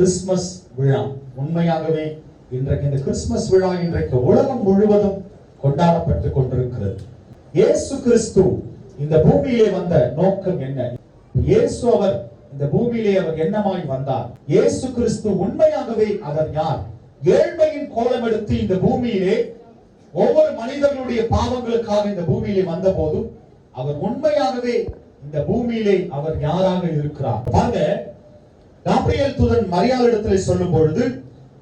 Christmas விழா. உண்மையாகவே இன்றைக்கு இந்த கிறிஸ்துமஸ் விழா இன்றைக்கு உலகம் முழுவதும் கொண்டாடப்பட்டுக் கொண்டிருக்கிறது. இயேசு கிறிஸ்து இந்த பூமியிலே வந்த நோக்கம் என்ன? இயேசு அவர் இந்த பூமியிலே அவர் என்னமாய் வந்தார்? இயேசு கிறிஸ்து உண்மையாகவே அவர் யார்? ஏழ்மையின் கோலம் எடுத்து இந்த பூமியிலே ஒவ்வொரு மனிதர்களுடைய பாவங்களுக்காக இந்த பூமியிலே வந்த போதும் அவர் உண்மையாகவே இந்த பூமியிலே அவர் யாராக இருக்கிறார்? பாருங்க, காபிரியேல் தூதன் மரியாள் இடத்திலே சொல்லும் பொழுது,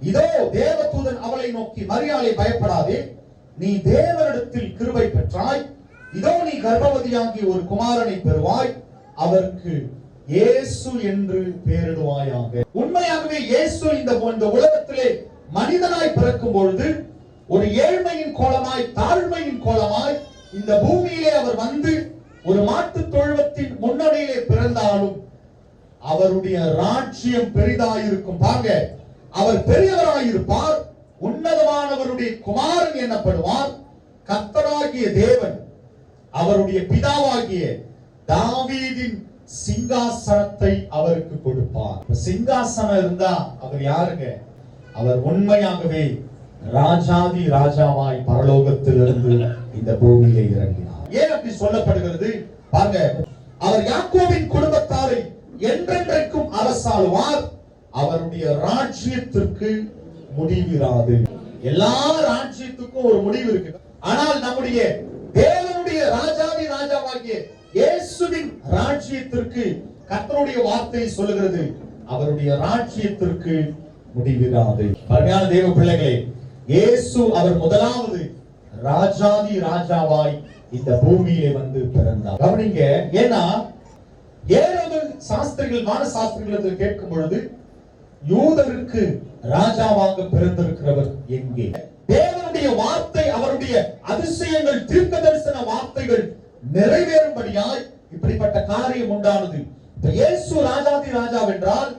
இதோ தேவ தூதன் அவளை நோக்கி, மரியாளே பயப்படாதே, நீ தேவனிடத்தில் கிருபை பெற்றாய், இதோ நீ கர்ப்பவதியாகி ஒரு குமாரனை பெறுவாய், அவருக்கு இயேசு என்று பெயரிடுவாயாக. உண்மையாகவே இயேசு இந்த உலகத்திலே மனிதனாய் பிறக்கும் பொழுது ஒரு ஏழ்மையின் கோலமாய், தாழ்மையின் கோலமாய் இந்த பூமியிலே அவர் வந்து ஒரு மாட்டு தொழுவத்தின் முன்னணியிலே பிறந்தாலும் அவருடைய ராஜ்யம் பெரிதாயிருக்கும். பாருங்க, அவர் பெரியவராயிருப்பார், உன்னதமானவருடைய குமாரன் எனப்படுவார். கர்த்தராகிய தேவன் அவருடைய பிதாவாகிய தாவீதின் சிங்காசனத்தை அவருக்கு கொடுப்பார். சிங்காசனம் இருந்தா அவர் யாருங்க? அவர் உண்மையாகவே ராஜாதி ராஜாவாய் பரலோகத்திலிருந்து இந்த பூமியிலே இறங்கினார். ஏன் அப்படி சொல்லப்படுகிறது? பாருங்க, அவர் யாக்கோபின் குடும்பத்தாரை என்றென்றைக்கும் அரசாளுவார், அவருடைய ராஜ்யத்திற்கு முடிவிராது. எல்லா ராஜ்யத்துக்கும் ஒரு முடிவு இருக்கு. ஆனால் நம்முடைய தேவனுடைய ராஜாதி ராஜாவாகிய இயேசுவின் ராஜ்யத்திற்கு கர்த்தருடைய வார்த்தை சொல்லுகிறது, அவருடைய ராஜ்யத்திற்கு முடிவிராது. அருமையான தேவ பிள்ளைகளே, இயேசு அவர் முதலாவது ராஜாதி ராஜாவாய் இந்த பூமியிலே வந்து பிறந்தார். கவனிங்க, ஏன்னா ஏழு சாஸ்திரிகள், மான சாஸ்திரிகள் கேட்கும் பொழுது, யூதருக்கு ராஜாவாக பிறந்திருக்கிறவர் எங்கே? தேவனுடைய வார்த்தை, அவருடைய அதிசயங்கள், தீர்க்க தரிசன வார்த்தைகள் நிறைவேறும்படியாய் இப்படிப்பட்ட காரியம் உண்டானது. இயேசு ராஜாதி ராஜா என்றால்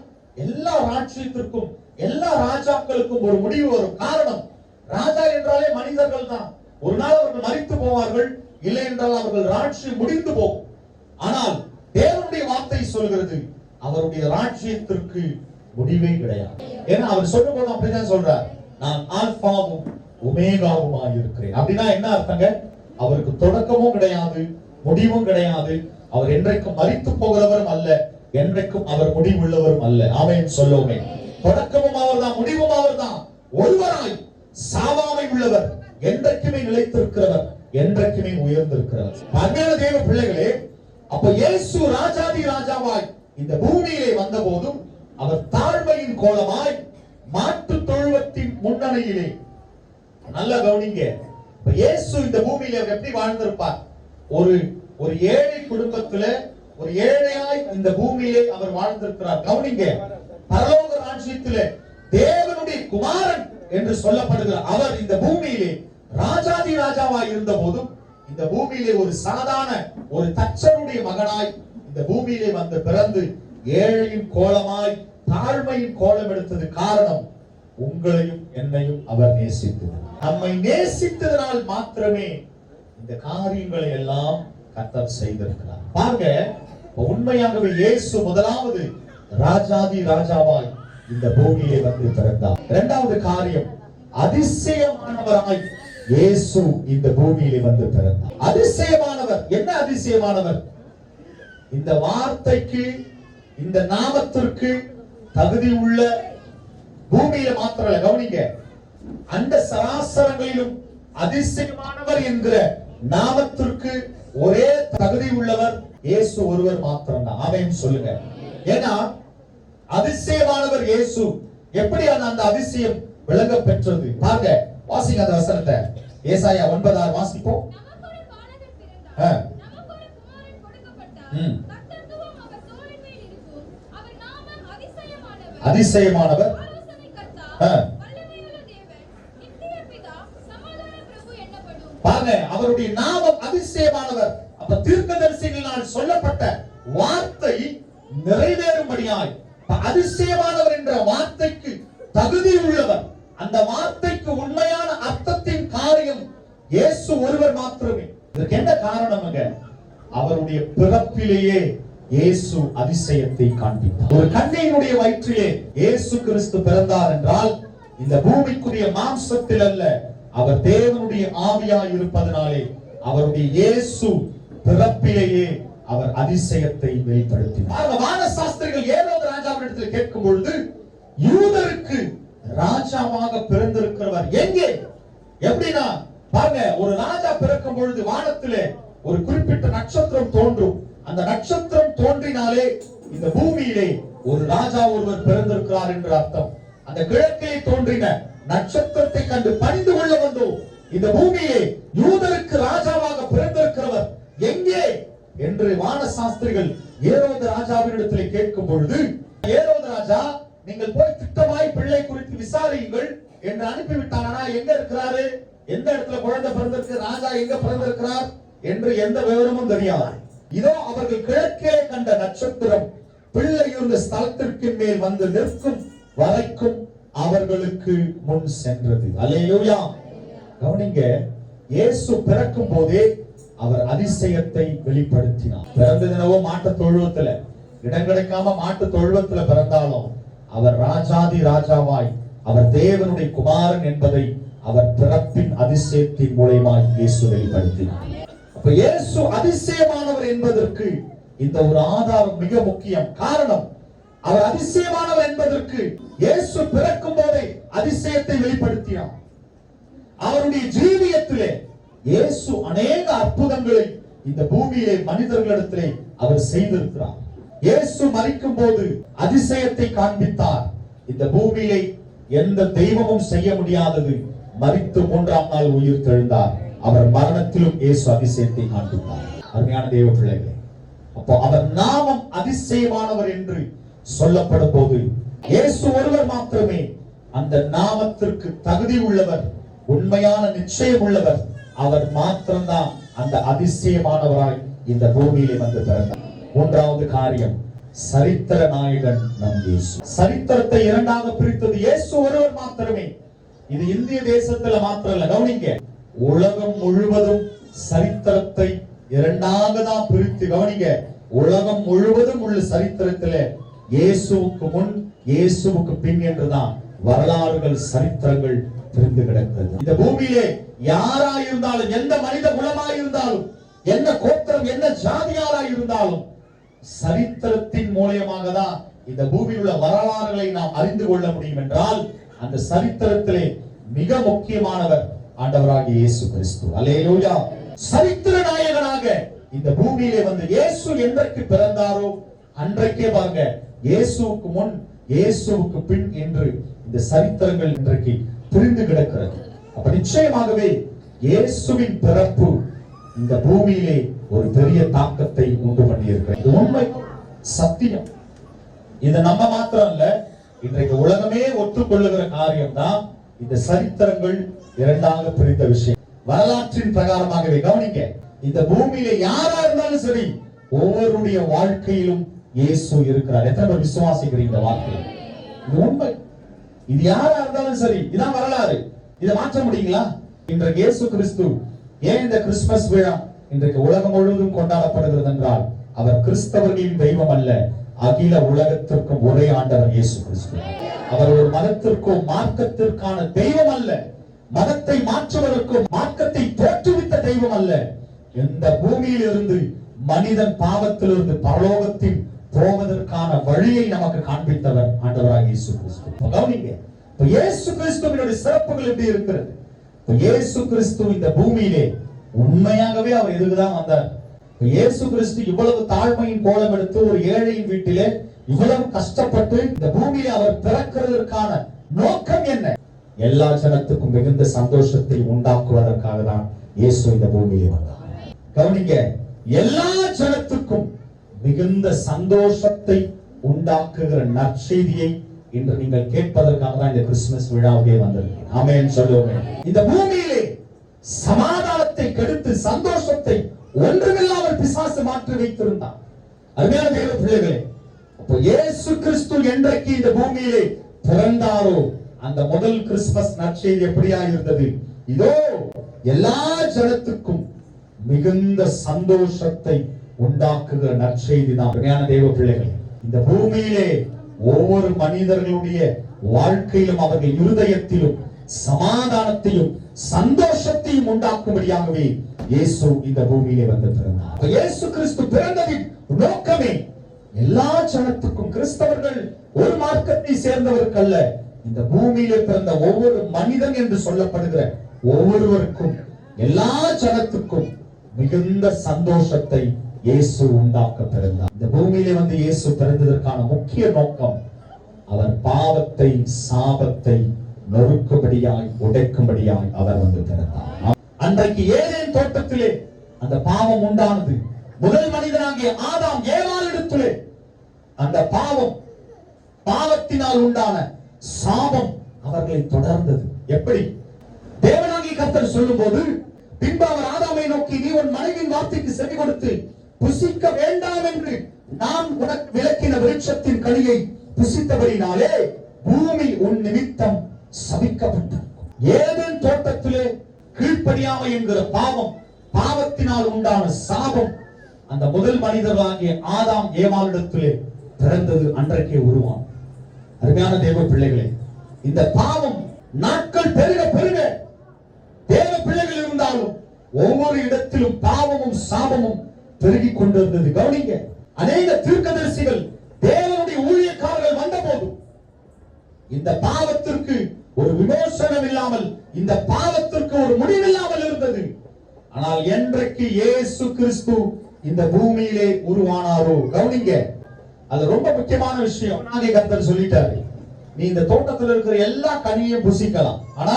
எல்லா ராஜ்யத்திற்கும், எல்லா ராஜாக்களுக்கும் ஒரு முடிவு வரும். காரணம், ராஜா என்றாலே மனிதர்கள் தான். ஒரு நாள் அவர்கள் மரித்து போவார்கள், இல்லை என்றால் அவர்கள் ராஜ்யம் முடிந்து போகும். ஆனால் தேவனுடைய வார்த்தை சொல்கிறது, அவருடைய ராஜ்யத்திற்கு முடிவே கிடையாது. ஏன்னா அவர் சொல்லும் போது அப்படிதான் சொல்றார், நான் ஆல்பாவும் ஒமேகாவுமாய் இருக்கிறேன். அப்படின்னா என்ன அர்த்தங்க? அவருக்கு தொடக்கமும் கிடையாது, முடிவும் கிடையாது. அவர் என்றைக்கும் மரித்து போகிறவரும் அல்ல, என்றைக்கும் அவர் முடிவுள்ளவரும் அல்ல. ஆமென் சொல்லுவோமே. தொடக்கமும் அவர்தான், முடிவும் அவர்தான். ஒருவராய் சாவாமை உள்ளவர், என்றைக்குமே நிலைத்திருக்கிறவர், என்றைக்குமே உயர்ந்திருக்கிறவர். அருமையான தேவ பிள்ளைகளே, அப்ப இயேசு ராஜாதி ராஜாவாய் இந்த பூமியிலே வந்த போதும் அவர் தாழ்மையின் கோலமாய் மாட்டு தொழுவத்தின் முன்னணியிலே. நல்ல கவனிங்க, இயேசு இந்த பூமியிலே எப்படி வாழ்ந்திருப்பார்? ஒரு ஏழை குடும்பத்துல ஒரு ஏழையாய் இந்த பூமியிலே அவர் வாழ்ந்திருக்கிறார். கவனிங்க, பரலோக ராஜ்யத்திலே தேவனுடைய குமாரன் என்று சொல்லப்படுகிற அவர் இந்த பூமியிலே ராஜாதி ராஜாவாய் இருந்த போதும் இந்த பூமியிலே ஒரு சாதாரண ஒரு தச்சனுடைய மகனாய் இந்த பூமியிலே வந்து பிறந்து ஏழையின் கோலமாய் தாழ்மையின் கோலம் எடுத்தது காரணம், உங்களையும் என்னையும் அவர் நேசித்தது. நம்மை நேசித்ததனால் மாத்திரமே இந்த காரியங்களை எல்லாம் கர்த்தர் செய்திருக்கிறார். பாருங்க, உண்மையாகவே இயேசு முதலாவது ராஜாதி ராஜாவாய் இந்த பூமியிலே வந்து பிறந்தார். இரண்டாவது காரியம், அதிசயமானவராய் இயேசு இந்த பூமியிலே வந்து பிறந்தார். அதிசயமானவர். என்ன அதிசயமானவர்? இந்த வார்த்தைக்கு, இந்த நாமத்திற்கு தகுதி உள்ள பூமியில மாத்திரமல்ல, கவனிங்க, அந்த சராசரங்களிலும் அதிசயமானவர் என்கிற நாமத்திற்கு ஒரே தகுதி உள்ளவர் இயேசு ஒருவர் மாத்திரம்தான். ஆமென் சொல்லுங்க. ஏன்னா அதிசயமானவர் இயேசு. எப்படி அந்த அதிசயம் விளங்க பெற்றது? பாருங்க, வாசிங்க அந்த வசனத்தை. ஏசாயா 9:6 வாசிப்போம். அதிசயமானவர், பாருங்க, அவருடைய நாமம் அதிசயமானவர். அப்ப தீர்க்கதரிசிகளால் சொல்லப்பட்ட வார்த்தை நிறைவேறும்படியாய் அதிசயமானவர் என்ற வார்த்தைக்கு தகுதி உள்ளவர், அந்த வார்த்தைக்கு உண்மையான அர்த்தத்தின் காரியம் இயேசு ஒருவர் மாத்திரமே. இதற்கு என்ன காரணம்ங்க? அவருடைய பிறப்பிலேயே இயேசு அதிசயத்தை காண்பித்தார். ஒரு கன்னியினுடைய வயிற்றிலே இயேசு கிறிஸ்து பிறந்தார் என்றால் இந்த பூமிக்குரிய மாம்சத்தில் அல்ல, அவர் தேவனுடைய ஆவியாய் இருப்பதனாலே அவருடைய இயேசு பிறப்பிலேயே அவர் அதிசயத்தை வெளிப்படுத்தினார். வான சாஸ்திரிகள் ஏரோது ராஜாவிடத்தில் கேட்கும் பொழுது, யூதருக்கு ராஜாவாக பிறந்திருக்கிறவர் எங்கே? எப்படின்னா பாருங்க, ஒரு ராஜா பிறக்கும் பொழுது வானத்திலே ஒரு குறிப்பிட்ட நட்சத்திரம் தோன்றும். அந்த நட்சத்திரம் தோன்றினாலே இந்த பூமியிலே ஒரு ராஜா ஒருவர் பிறந்திருக்கிறார் என்று அர்த்தம். அந்த கிழக்கிலே தோன்றின நட்சத்திரத்தை கண்டு பணிந்து கொள்ள வந்தோம். இந்த பூமியிலே யூதருக்கு ராஜாவாக பிறந்திருக்கிறவர் எங்கே என்று வான சாஸ்திரிகள் ஏரோது ராஜாவினிடத்திலே கேட்கும் பொழுது, ஏரோது ராஜா, நீங்கள் போய் திட்டமாய் பிள்ளை குறித்து விசாரியுங்கள் என்று அனுப்பிவிட்டார். ஆனா எங்க இருக்கிறாரு, எந்த இடத்துல குழந்தை பிறந்திருக்கு, ராஜா எங்க பிறந்திருக்கிறார் என்று எந்த விவரமும் தெரியாது. இதோ அவர்கள் கிழக்கே கண்ட நட்சத்திரம் பிள்ளை இருந்த ஸ்தலத்திற்கு மேல் வந்து நிற்கும் வரைக்கும் அவர்களுக்கு முன் சென்றது. அல்லேலூயா. கவனிங்க, இயேசு பிறக்கும் போதே அவர் அதிசயத்தை வெளிப்படுத்தினார். பிறந்த தினவோ மாட்டு தொழுவத்துல, இடம் கிடைக்காம மாட்டு தொழுவத்துல பிறந்தாலும் அவர் ராஜாதி ராஜாவாய், அவர் தேவனுடைய குமாரன் என்பதை அவர் பிறப்பின் அதிசயத்தின் மூலமாய் இயேசு வெளிப்படுத்தினார். அப்ப இயேசு அதிசயமானவர் என்பதற்கு இந்த ஒரு ஆதாரம் மிக முக்கியம். காரணம், அவர் அதிசயமானவர் என்பதற்கு இயேசு பிறக்கும் போதே அதிசயத்தை வெளிப்படுத்தினார். அவருடைய ஜீவியத்திலே இயேசு அநேக அற்புதங்களை இந்த பூமியிலே மனிதர்களிடத்திலே அவர் செய்திருக்கிறார். இயேசு மரிக்கும் போது அதிசயத்தை காண்பித்தார். இந்த பூமியிலே எந்த தெய்வமும் செய்ய முடியாதது, மரித்து 3ஆம் நாள் உயிர் தெழுந்தார். அவர் மரணத்திலும் இயேசு அதிசயத்தை காண்பித்தார். அருமையான தேவ பிள்ளைகளே, அப்போ அவர் நாமம் அதிசயமானவர் என்று சொல்லப்படும் போது இயேசு ஒருவர் மாத்திரமே அந்த நாமத்திற்கு தகுதி உள்ளவர், உண்மையான நிச்சயம் உள்ளவர். அவர் மாத்திரம்தான் அந்த அதிசயமானவராய் இந்த பூமியிலே வந்து பிறந்தார். மூன்றாவது காரியம், சரித்திர நாயகன் நம் இயேசு. சரித்திரத்தை இரண்டாக பிரித்தது இயேசு ஒருவர் மாத்திரமே. இது இந்திய தேசத்துல மாத்திரம் இல்ல, கவனிங்க, உலகம் முழுவதும் சரித்திரத்தை இரண்டாக தான் பிரித்து கவனிங்க. உலகம் முழுவதும் உள்ள சரித்திரத்திலே இயேசுவுக்கு முன் இயேசுவுக்கு பின் என்றுதான் வரலாறுகள் சரித்திரங்கள் பிரிந்து கிடக்கிறது. இந்த பூமியிலே யாராய் இருந்தாலும், எந்த மனித குலமாய் இருந்தாலும், என்ன கோத்திரம், என்ன ஜாதியாராய் இருந்தாலும், சரித்திரத்தின் மூலமாக தான் இந்த பூமியில் உள்ள வரலாறுகளை நாம் அறிந்து கொள்ள முடியும். என்றால் அந்த சரித்திரத்திலே மிக முக்கியமானவர் ஆண்டவராகிய இயேசு கிறிஸ்து. அல்லேலூயா. சரித்திர நாயகனாக இந்த பூமியிலே வந்து இயேசு என்றைக்கு பிறந்தாரோ அன்றைக்கே பாருங்க, இயேசுவுக்கு முன் இயேசுவுக்கு பின் என்று இந்த சரித்திரங்கள் இன்றைக்கு புரிந்து கிடக்கிறது. அப்ப நிச்சயமாகவே இயேசுவின் பிறப்பு இந்த பூமியிலே ஒரு பெரிய தாக்கத்தை உண்டு பண்ணியிருக்கிறது. இது உண்மை, சத்தியம். இது நம்ம மாத்திரம் இல்ல, இன்றைக்கு உலகமே ஒத்துக்கொள்ளுகிற காரியம் தான் இந்த சரித்திரங்கள் இரண்டாக பிரித்த விஷயம். வரலாற்றின் பிரகாரமாகவே கவனிங்க, இந்த பூமியில யாரா இருந்தாலும் சரி, ஒவ்வொருடைய வாழ்க்கையிலும் இயேசு இருக்கிறார். எத்தனை பேர் விசுவாசிக்கிறீங்க இந்த வார்த்தையை? இது உண்மை. இது யாரா இருந்தாலும் சரி, இதான் வரலாறு. இதை மாற்ற முடியுங்களா? இன்றைக்கு இயேசு கிறிஸ்து ஏன் இந்த கிறிஸ்துமஸ் விழா இன்றைக்கு உலகம் முழுவதும் கொண்டாடப்படுகிறது என்றால், அவர் கிறிஸ்தவர்களின் தெய்வம் அல்ல, அகில உலகத்திற்கும் ஒரே ஆண்டவர் இயேசு கிறிஸ்து. அவர் ஒரு மதத்திற்கோ மார்க்கத்திற்கான தெய்வம் அல்ல, மதத்தை மாற்றுவதற்கோ மார்க்கத்தை தோற்றுவித்த தெய்வம் அல்ல. இந்த பூமியில் இருந்து மனிதன் பாவத்திலிருந்து பரலோகத்தில் போவதற்கான வழியை நமக்கு காண்பித்தவர் ஆண்டவராகிய இயேசு கிறிஸ்து. கவனிங்க, இப்ப இயேசு கிறிஸ்துவினுடைய சிறப்புகள் எப்படி இருக்கிறது? இயேசு கிறிஸ்து இந்த பூமியிலே உண்மையாகவே அவர் எதுக்குதான் வந்தார்? இயேசு கிறிஸ்து இவ்வளவு தாழ்மையின் கோலம் எடுத்து ஒரு ஏழையின் வீட்டிலே இவ்வளவு கஷ்டப்பட்டு இந்த பூமியிலே அவர் பிறக்கிறதற்கான நோக்கம் என்ன? எல்லா ஜனத்துக்கும் மிகுந்த சந்தோஷத்தை உண்டாக்குவதற்காக தான் இயேசு இந்த பூமியிலே வந்தார். கவனிங்க, எல்லா ஜனத்துக்கும் மிகுந்த சந்தோஷத்தை உண்டாக்குகிற நற்செய்தியை இன்று நீங்கள் கேட்பதற்காக தான் இந்த கிறிஸ்துமஸ் விழாவுக்கே வந்திருக்கீங்க. ஆமென் சொல்லுவோமே. இந்த பூமியிலே சமாதானத்தை கெடுத்து சந்தோஷத்தை ஒன்றுமில்லாமல் பிசாசு மாற்றி வைத்திருந்தான். அருமையான தேவ பிள்ளைகளே, அப்போ இயேசு கிறிஸ்து என்றைக்கு இந்த பூமியிலே பிறந்தாரோ அந்த முதல் கிறிஸ்துமஸ் நற்செய்தி எப்படியா இருந்தது? இதோ எல்லா ஜனத்துக்கும் மிகுந்த சந்தோஷத்தை உண்டாக்குகிற நற்செய்தி தான். அருமையான தேவ பிள்ளைகள், இந்த பூமியிலே ஒவ்வொரு மனிதர்களுடைய வாழ்க்கையிலும் அவர்கள் இருதயத்திலும் சமாதானத்தையும் சந்தோஷத்தையும் உண்டாக்கும்படியாகவே இயேசு இந்த பூமியிலே வந்து பிறந்தார். இயேசு கிறிஸ்து பிறந்ததின் நோக்கமே எல்லா ஜனத்துக்கும், கிறிஸ்தவர்கள் ஒரு மார்க்கத்தை சேர்ந்தவர்கள் அல்ல, இந்த பூமியிலே பிறந்த ஒவ்வொரு மனிதன் என்று சொல்லப்படுகிற ஒவ்வொருவருக்கும், எல்லா ஜனத்துக்கும் மிகுந்த சந்தோஷத்தை இயேசு உண்டாக்க பிறந்தார். இந்த பூமியிலே வந்து இயேசு பிறந்ததற்கான முக்கிய நோக்கம் அவர் பாவத்தை, சாபத்தை நொறுக்கும்படியாய், உடைக்கும்படியாய் அவர் வந்து பிறந்தார். அன்றைக்கு ஏதேன் தோட்டத்திலே அந்த பாவம் உண்டானது. முதல் மனிதனாகிய ஆதாம் ஏவாளிடத்திலே அந்த பாவத்தினால் உண்டான சாபம் அவர்களை தொடர்ந்தது. எப்படி? தேவனாகிய கர்த்தர் சொல்லும் போது, பின்பு அவர் ஆதாமை நோக்கி, நீ உன் மனைவியின் வார்த்தைக்கு செவி கொடுத்து புசிக்க வேண்டாம் என்று நான் உனக்கு விலக்கின விருட்சத்தின் கனியை புசித்தபடினாலே பூமி உன் நிமித்தம் சபிக்கப்பட்டது. ஏதேன் தோட்டத்திலே கீழ்ப்படியாமை என்கிற பாவத்தினால் உண்டான சாபம் அந்த முதல் மனிதராகிய ஆதாம் ஏவாளிடத்திலே பிறந்தது. அன்றைக்கே உருவாம். அருமையான தேவ பிள்ளைகளே, இந்த பாவம் நாட்கள் பெருக பெருக தேவ பிள்ளைகள் இருந்தாலும் ஒவ்வொரு இடத்திலும் பாவமும் சாபமும் பெருகிக் கொண்டிருந்தது. கவனிங்க, அநேக தீர்க்கதரிசிகள், தேவனுடைய ஊழியக்காரர்கள் வந்த போது இந்த பாவத்திற்கு ஒரு விமோசனம் இல்லாமல், இந்த பாவத்திற்கு ஒரு முடிவில்லாமல் இருந்தது. ஆனால் என்றைக்கு இயேசு கிறிஸ்து இந்த பூமியிலே உருவானாரோ, கவனிங்க, அது ரொம்ப முக்கியமான விஷயம். கர்த்தர் சொல்லிட்டாரு, நீ இந்த தோட்டத்தில் இருக்கிற எல்லா கனியையும் புசிக்கலாம், ஆனா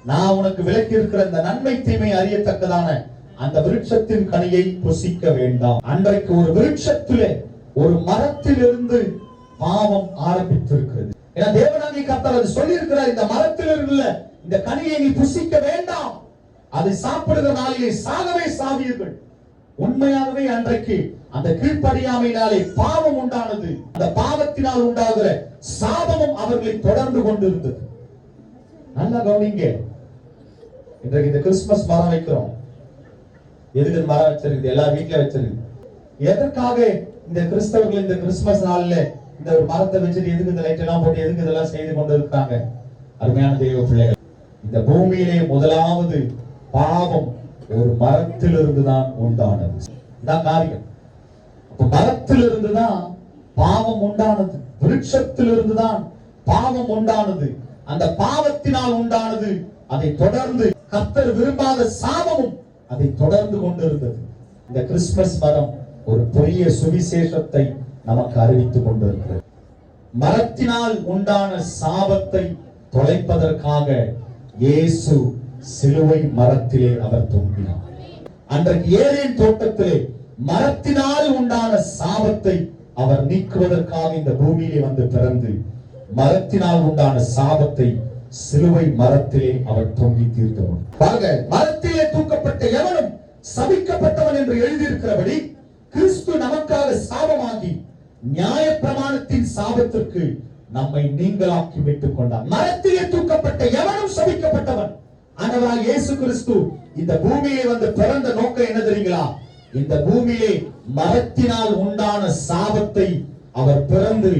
நான் உனக்கு விலக்கி இருக்கிற இந்த நன்மை தீமை அறியத்தக்கதான அந்த விருட்சத்தின் கனியை புசிக்க வேண்டாம். அன்றைக்கு ஒரு விருட்சத்திலே, ஒரு மரத்திலிருந்து பாவம் ஆரம்பித்திருக்கிறது. ஏன்னா தேவனாகிய கர்த்தர் அது சொல்லி இருக்கிறார், இந்த மரத்திலிருந்து இந்த கனியை நீ புசிக்க வேண்டாம், அதை சாப்பிடுகிற நாளிலே சாகவே சாவீர்கள். உண்மையாகவே அன்றைக்கு அந்த கீழ்ப்படியாமையினாலே பாவம் உண்டானது. அந்த பாவத்தினால் உண்டாகிற சாபமும் அவர்களை தொடர்ந்து கொண்டிருந்தது. நல்லா கவனிங்க, இன்றைக்கு இந்த கிறிஸ்துமஸ் மரம் வைக்கிறோம். எதுக்கு மரம் வச்சிருக்கு? எல்லா வீட்ல வச்சிருக்கு. எதற்காக இந்த கிறிஸ்தவர்கள் இந்த கிறிஸ்துமஸ் நாள்ல இந்த ஒரு மரத்தை வச்சுட்டு எதுக்கு இந்த லைட் எல்லாம் போட்டு எதுக்கு இதெல்லாம் செய்து கொண்டு இருக்காங்க? அருமையான தெய்வ பிள்ளைகள், இந்த பூமியிலே முதலாவது பாவம் ஒரு மரத்திலிருந்து தான் உண்டானது. இதான் காரியம். அப்ப மரத்திலிருந்து தான் பாவம் உண்டானது, விருட்சத்திலிருந்து தான் பாவம் உண்டானது. அந்த பாவத்தினால் உண்டானது, அதை தொடர்ந்து கர்த்தர் விரும்பாத சாபமும் அதை தொடர்ந்து கொண்டிருந்தது. இந்த கிறிஸ்துமஸ் மரம் ஒரு பெரிய சுவிசேஷத்தை நமக்கு அறிவித்துக் கொண்டிருக்கிறது. மரத்தினால் உண்டான சாபத்தை தொலைப்பதற்காக இயேசு சிலுவை மரத்திலே அவர் தொங்கினார். அன்றைக்கு ஏதேன் தோட்டத்திலே மரத்தினால் உண்டான சாபத்தை அவர் நீக்குவதற்காக இந்த பூமியிலே வந்து பிறந்து மரத்தினால் உண்டான சாபத்தை சிலுவை மரத்திலே அவர் தொங்கி தீர்த்தவர். பாருங்க, மரத்திலே தூக்கப்பட்ட எவனும் சபிக்கப்பட்டவன் என்று எழுதியிருக்கிறபடி கிறிஸ்து நமக்காக சாபமாகி நியாயப்பிரமாணத்தின் சாபத்திற்கு நம்மை நீங்களாக்கி விட்டுக் கொண்டார். மரத்திலே தூக்கப்பட்ட எவனும் சபிக்கப்பட்டவன். ஆண்டவராகிய இயேசு கிறிஸ்து இந்த பூமியிலே வந்து பிறந்த நோக்கம் என்ன தெரியுங்களா? இந்த பூமியிலே மரத்தினால் உண்டான சாபத்தை அவர் பிறந்து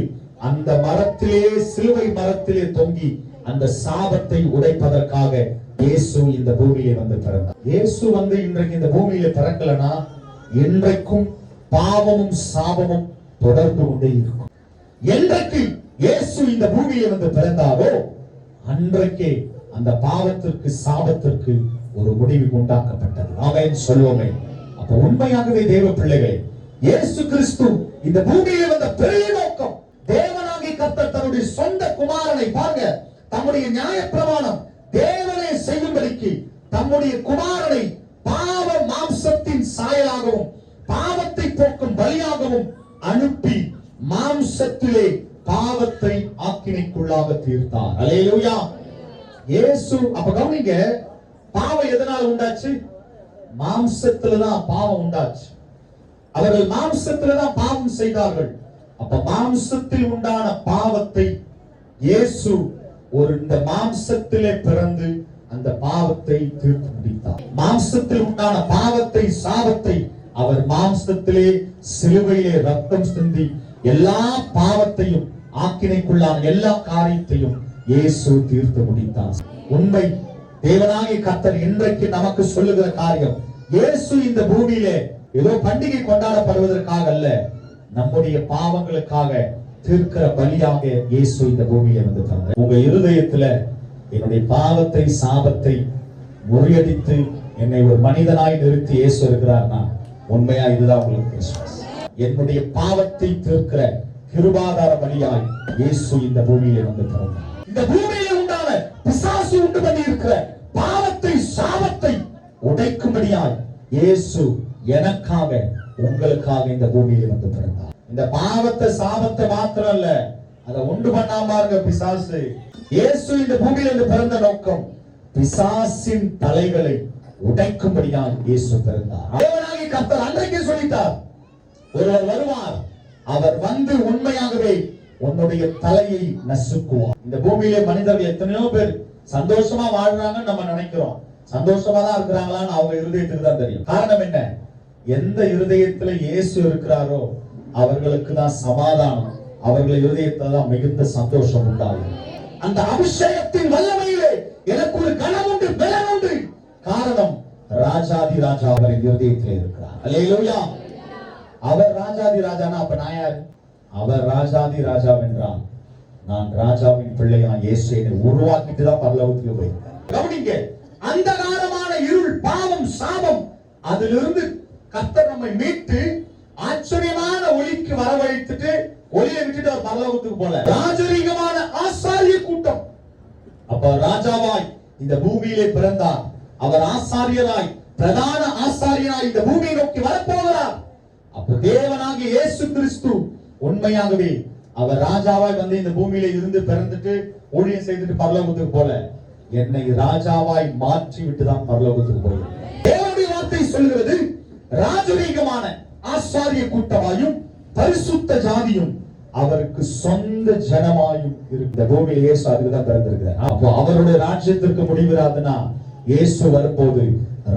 அந்த மரத்திலே, சிலுவை மரத்திலே தொங்கி அந்த சாபத்தை உடைப்பதற்காக இயேசு இந்த பூமியிலே வந்து பிறந்தார். இயேசு வந்து இன்றைக்கு இந்த பூமியிலே பிறக்கலனா இன்றைக்கும் பாவமும் சாபமும் தொடர்ந்து கொண்டே இருக்கும். என்றைக்கு இயேசு இந்த பூமியிலே வந்து பிறந்தாரோ அன்றைக்கே அந்த பாவத்திற்கு, சாபத்திற்கு ஒரு முடிவு உண்டாக்கப்பட்டது. ஆமென் சொல்லுவோமே. அப்ப உண்மையாகவே தேவ பிள்ளைகளே, இயேசு கிறிஸ்து இந்த பூமியிலே வந்த பெரிய நோக்கம், தேவனாகிய கர்த்தர் தன்னுடைய சொந்த குமாரனை, பாருங்க, தம்முடைய நியாயப்பிரமாணம் தேவனே செய்யும்படிக்கு தம்முடைய குமாரனை பாவ மாம்சத்தின் சாயலாகவும் பாவத்தை போக்கும் பலியாகவும் அனுப்பி மாம்சத்திலே பாவத்தை ஆக்கினைக்குள்ளாக தீர்த்தார். அல்லேலூயா. இயேசு, அப்ப கவனிங்க, பாவம் எதனால் உண்டாச்சு? மாம்சத்தில்தான் பாவம் உண்டாச்சு. அவர்கள் மாம்சத்தில்தான் பாவம் செய்தார்கள். அப்ப மாம்சத்தில் உண்டான பாவத்தை இயேசு இந்த மாம்சத்திலே பிறந்து அந்த பாவத்தை தீர்த்து முடித்தார். மாம்சத்தில் உண்டான பாவத்தை, சாபத்தை அவர் மாம்சத்திலே சிலுவையிலே ரத்தம் சிந்தி எல்லா பாவத்தையும் ஆக்கினைக்குள்ளான எல்லா காரியத்தையும் இயேசு தீர்த்து முடித்தார். உண்மை தேவனாகிய கர்த்தர் இன்றைக்கு நமக்கு சொல்லுகிற காரியம், இயேசு இந்த பூமியிலே ஏதோ பண்டிகை கொண்டாடப்படுவதற்காக அல்ல, நம்முடைய பாவங்களுக்காக தீர்க்கிற பலியாக இயேசு இந்த பூமியிலே வந்து தந்தார். உங்க இருதயத்துல என்னுடைய பாவத்தை சாபத்தை முறியடித்து என்னை ஒரு மனிதனாய் நிறுத்தி இயேசு இருக்கிறார்னா உண்மையா இதுதான் உங்களுக்கு கிறிஸ்துமஸ். என்னுடைய பாவத்தை தீர்க்கிற கிருபாதார பலியாய் இயேசு இந்த பூமியிலே வந்து பிறந்தார். இந்த பூமியிலே உண்டான பிசாசு உண்டு பண்ணி இருக்கிற பாவத்தை சாபத்தை உடைக்கும்படியாய் இயேசு எனக்காக உங்களுக்காக இந்த பூமியிலே வந்து பிறந்தார். இந்த பாவத்தை சாபத்தை மாத்திரம் அல்ல, அதை உண்டு பண்ணாம இருக்க பிசாசு. இயேசு இந்த பூமியில இருந்து பிறந்த நோக்கம் பிசாசின் தலைகளை உடைக்கும்படியாய் இயேசு பிறந்தார். தேவனாகிய கர்த்தர் அன்றைக்கே சொல்லிட்டார், ஒருவர் வருவார், அவர் வந்து உண்மையாகவே உன்னுடைய தலையை நசுக்குவார். இந்த பூமியிலே மனிதர்கள் எத்தனையோ பேர் சந்தோஷமா வாழ்றாங்கன்னு நம்ம நினைக்கிறோம். சந்தோஷமா தான் இருக்கிறாங்களான்னு அவங்க இருதயத்துக்கு தான் தெரியும். காரணம் என்ன? எந்த இருதயத்துல இயேசு இருக்கிறாரோ அவர்களுக்கு தான் சமாதானம், அவர்கள் இருதயத்துல தான் மிகுந்த சந்தோஷம் உண்டாகும். அந்த அபிஷேகத்தின் வல்லமையிலே எனக்கு ஒரு கனம் உண்டு, பலன் உண்டு. காரணம், ராஜாதி ராஜா அவரின் இருதயத்திலே இருக்கிறார். அல்லேலூயா. அவர் ராஜாதி ராஜானா அப்ப நான் யாரு? அவர் ராஜாதி ராஜா என்றால் நான் ராஜாவின் பிள்ளையா இயேசு என்னை உருவாக்கிட்டு தான் பரலோகத்துக்கு போயிருக்கேன். கவனிங்க, அந்தகாரமான இருள், பாவம், சாபம், அதிலிருந்து கர்த்தர் நம்மை மீட்டு ஆச்சரியமான ஒளிக்கு வரவழைத்துட்டு ஒளியை விட்டுட்டு அவர் பரலோகத்துக்கு போல ராஜரீகமான ஆசாரிய கூட்டம். அப்ப ராஜாவாய் இந்த பூமியிலே பிறந்தார். அவர் ஆசாரியராய், பிரதான ஆசாரியராய் இந்த பூமியை நோக்கி வரப்போகிறார். அப்ப தேவனாகிய இயேசு கிறிஸ்து உண்மையாகவே அவர் ராஜாவாய் வந்து இந்த பூமியில இருந்து பிறந்துட்டு ஊழியம் செய்துட்டு பரலோகத்துக்கு போல என்னை ராஜாவாய் மாற்றி விட்டுதான் பரலோகத்துக்கு போய் தேவனுடைய வார்த்தை சொல்கிறது, ராஜரீகமான ஆசாரிய கூட்டமாயும் பரிசுத்த ஜாதியும் அவருக்கு சொந்த ஜனமாயும் இந்த பூமியில் இயேசு அதுக்குதான் பிறந்திருக்கிறார். அப்போ அவருடைய ராஜ்யத்திற்கு முடிவிராதுன்னா இயேசு வரும்போது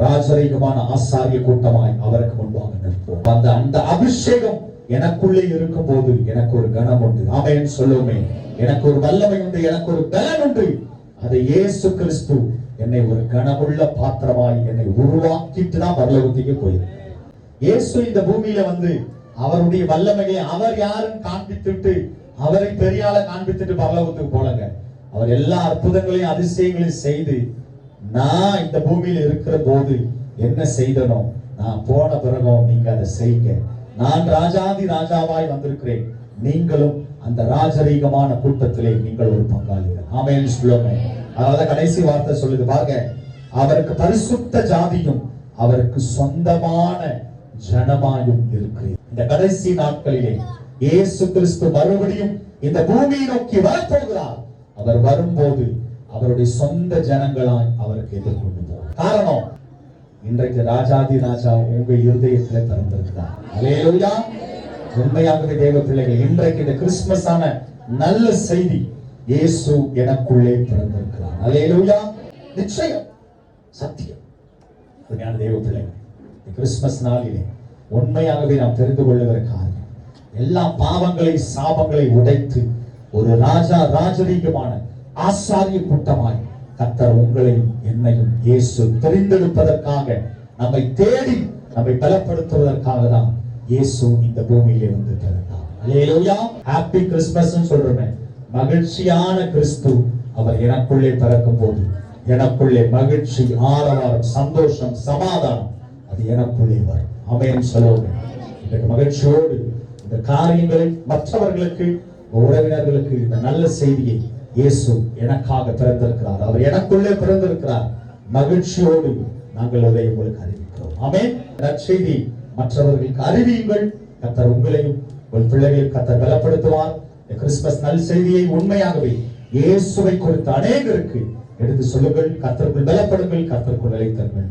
ராஜரீகமான ஆசாரிய கூட்டமாய் அவருக்கு முன்பாக நிற்போம். அந்த அபிஷேகம் எனக்குள்ளே இருக்கும் போது எனக்கு ஒரு கனம் உண்டு. ஆமென் சொல்லுமே. எனக்கு ஒரு வல்லமை உண்டு, எனக்கு ஒரு பலன் உண்டு. அதை இயேசு கிறிஸ்து என்னை ஒரு கனமுள்ள பாத்திரமாய் என்னை உருவாக்கிட்டு தான் பரலோகத்துக்கு போயிருக்கிறார். இயேசு இந்த பூமியில வந்து அவருடைய வல்லமையை அவர் யாருன்னு காண்பித்துட்டு அவரை பெரியால காண்பித்துட்டு பரலோகத்துக்கு போலங்க. அவர் எல்லா அற்புதங்களையும் அதிசயங்களையும் செய்து நான் இந்த பூமியில இருக்கிற போது என்ன செய்தனோ நான் போன பிறகும் நீங்க அதை செய்யுங்க. நான் ராஜாதி ராஜாவாய் வந்திருக்கிறேன், நீங்களும் அந்த ராஜரீகமான கூட்டத்திலே நீங்கள் ஒரு பங்காளிகள். ஆமென் சொல்லுங்க. அதாவது கடைசி வார்த்தை சொல்லுது பாருங்க, அவருக்கு பரிசுத்த ஜாதியும் அவருக்கு சொந்தமான ஜனமாயும் இருக்கிறேன். இந்த கடைசி நாட்களிலே இயேசு கிறிஸ்து மறுபடியும் இந்த பூமியை நோக்கி வரப்போகிறார். அவர் வரும்போது அவருடைய சொந்த ஜனங்களாய் அவருக்கு எதிர்கொண்டு போவார். காரணம், இன்றைக்கு ராஜாதி ராஜா உங்க இருதயத்திலே பிறந்திருக்கிறார். அல்லேலூயா. உண்மையாகவே தேவ பிள்ளைகள், இன்றைக்கு இந்த கிறிஸ்துமஸ் ஆன நல்ல செய்தி, இயேசு எனக்குள்ளே பிறந்திருக்கிறார். அல்லேலூயா. நிச்சயம் சத்தியம். உண்மையான தேவ பிள்ளைகள், கிறிஸ்துமஸ் நாளிலே உண்மையாகவே நாம் தெரிந்து கொள்ளுகிற காரியம், எல்லா பாவங்களை சாபங்களை உடைத்து ஒரு ராஜரீகமான ஆசாரிய கூட்டமாய் கர்த்தர் உங்களையும் என்னையும் இயேசு தெரிந்தெடுப்பதற்காக, நம்மை தேடி நம்மை பலப்படுத்துவதற்காக தான் இயேசு இந்த பூமியிலே வந்து பிறந்தார். அல்லேலூயா. ஹாப்பி கிறிஸ்துமஸ் சொல்றேன். மகிழ்ச்சியான கிறிஸ்து அவர் எனக்குள்ளே பிறக்கும் போது எனக்குள்ளே மகிழ்ச்சி, ஆரவாரம், சந்தோஷம், சமாதானம் அது எனக்குள்ளே வரும். ஆமென் சொல்லுங்க. இந்த மகிழ்ச்சியோடு இந்த காரியங்களை மற்றவர்களுக்கு, உறவினர்களுக்கு இந்த நல்ல செய்தியை, இயேசு எனக்காக பிறந்திருக்கிறார், அவர் எனக்குள்ளே பிறந்திருக்கிறார், மகிழ்ச்சியோடு நாங்கள் அதை உங்களுக்கு அறிவிக்கிறோம். ஆமென். நற்செய்தி மற்றவர்களுக்கு அறிவியுங்கள். கர்த்தர் உங்களையும் உங்கள் பிள்ளைகளையும் கர்த்தர் பலப்படுத்துவார். இந்த கிறிஸ்துமஸ் நல் செய்தியை உண்மையாகவே இயேசுவை குறித்து அநேகருக்கு எடுத்து சொல்லுங்கள். கர்த்தருக்குள் பலப்படுங்கள், கர்த்தருக்குள் நிலைத்திருங்கள்.